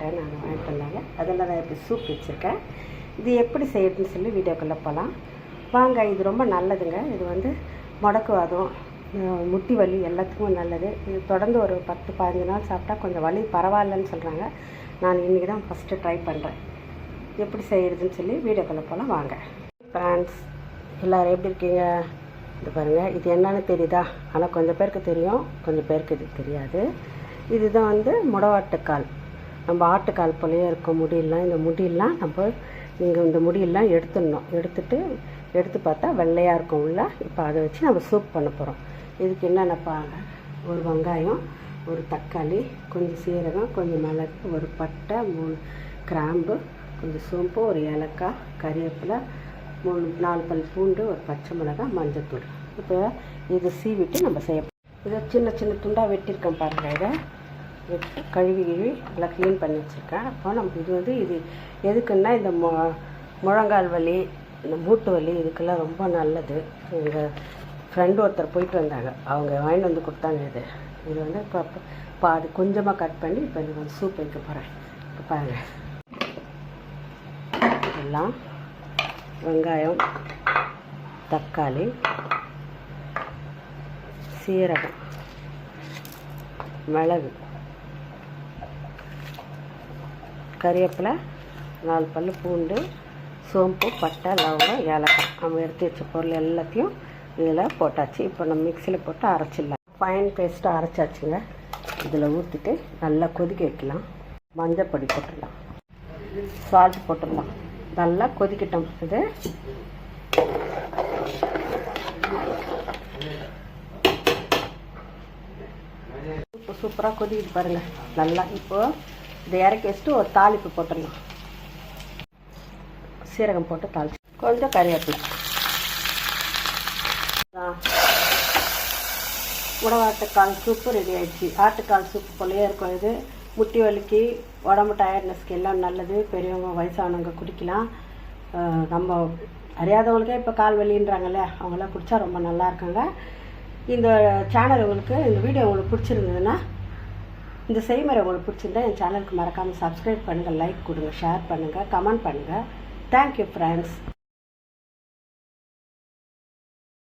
கேட்டேன், நான் வாங்கிட்டு வந்தாங்க. அதில் நான் இப்போ சூப் வச்சுருக்கேன். இது எப்படி செய்யறதுன்னு சொல்லி வீடியோக்குள்ளே போகலாம் வாங்க. இது ரொம்ப நல்லதுங்க. இது வந்து முடக்குவாதம், முட்டி வலி எல்லாத்துக்கும் நல்லது. இது தொடர்ந்து ஒரு 10-15 நாள் சாப்பிட்டா கொஞ்சம் வலி பரவாயில்லன்னு சொல்கிறாங்க. நான் இன்றைக்கி தான் ஃபஸ்ட்டு ட்ரை பண்ணுறேன். எப்படி செய்கிறதுன்னு சொல்லி வீடியோக்குள்ளே போகலாம் வாங்க. ஃப்ரெண்ட்ஸ், எல்லோரும் எப்படி இருக்கீங்க? இது பாருங்கள், இது என்னன்னு தெரியுதா? ஆனால் கொஞ்சம் பேருக்கு தெரியும், கொஞ்சம் பேருக்கு இது தெரியாது. இதுதான் வந்து முடவாட்டுக்கால். நம்ம ஆட்டுக்கால் போலேயே இருக்கும் முடியெல்லாம். இந்த முடியெல்லாம் நம்ம இங்கே இந்த முடியெல்லாம் எடுத்துடணும். எடுத்து பார்த்தா வெள்ளையாக இருக்கும் உள்ள. இப்போ அதை வச்சு நம்ம சூப் பண்ண போகிறோம். இதுக்கு என்னென்ன பாருங்க, ஒரு வெங்காயம், ஒரு தக்காளி, கொஞ்சம் சீரகம், கொஞ்சம் மிளகு, ஒரு பட்டை, 3 கிராம்பு, கொஞ்சம் சோம்பு, ஒரு ஏலக்காய், கறிவேப்பிலை, 4 பல் பூண்டு, ஒரு பச்சை மிளகாய், மஞ்சத்தூள். இப்போ இதை சீவிட்டு நம்ம செய்ய. இதை சின்ன சின்ன துண்டாக வெட்டியிருக்கேன் பாருங்கள். இதை வெட்டி கழுவி நல்லா க்ளீன் பண்ணி வச்சுருக்கேன். அப்போ நம்ம இது வந்து இது எதுக்குன்னா இந்த முழங்கால் வலி, இந்த மூட்டு வலி இதுக்கெல்லாம் ரொம்ப நல்லது. எங்கள் ஃப்ரெண்டு ஒருத்தர் போயிட்டு வந்தாங்க, அவங்க வாங்கிட்டு வந்து கொடுத்தாங்க. இது வந்து இப்போ அது கொஞ்சமாக கட் பண்ணி இப்போ இது வந்து சூப் வைக்க போகிறேன். இப்போ பாருங்கள், இதெல்லாம் வெங்காயம், தக்காளி, சீரகம், மிளகு, கறிவேப்பிலை, 4 பல் பூண்டு, சோம்பு, பட்டை, லவங்கம், ஏலக்காய். நம்ம எடுத்து வச்ச பொருள் எல்லாத்தையும் இதில் போட்டாச்சு. இப்போ நம்ம மிக்சியில் போட்டு அரைச்சிடலாம். ஃபைன் பேஸ்ட்டாக அரைச்சாச்சுங்க. இதில் ஊற்றிட்டு நல்லா கொதிக்க வைக்கலாம். மஞ்சள் பொடி போட்டுடலாம், சால்ட் போட்டுடலாம். நல்லா கொதிக்கட்டும். இது இப்போ சூப்பராக கொதிக்கிட்டு பாருங்கள் நல்லா. இப்போது இதை இறக்கி வச்சுட்டு ஒரு தாளிப்பு போட்டுடலாம். சீரகம் போட்டு தாளிச்சு, கொஞ்சம் கறிவேப்பிலை. முடவாட்டுக்கால் சூப்பு ரெடி ஆகிடுச்சு. ஆட்டுக்கால் சூப்பு போலேயே இருக்கும். இது முட்டி வலிக்கு, உடம்பு டயர்ட்னஸ்க்கு எல்லாம் நல்லது. பெரியவங்க, வயசானவங்க குடிக்கலாம். நம்ம அறியாதவங்களுக்கே இப்போ கால் வலின்றாங்கல்ல, அவங்களாம் குடித்தா ரொம்ப நல்லா இருக்காங்க. இந்த சேனல் உங்களுக்கு, இந்த வீடியோ உங்களுக்கு பிடிச்சிருந்ததுன்னா, இந்த செய்முறை உங்களுக்கு பிடிச்சிருந்தா என் சேனலுக்கு மறக்காமல் சப்ஸ்கிரைப் பண்ணுங்கள், லைக் கொடுங்க, ஷேர் பண்ணுங்கள், கமெண்ட் பண்ணுங்கள். Thank you friends.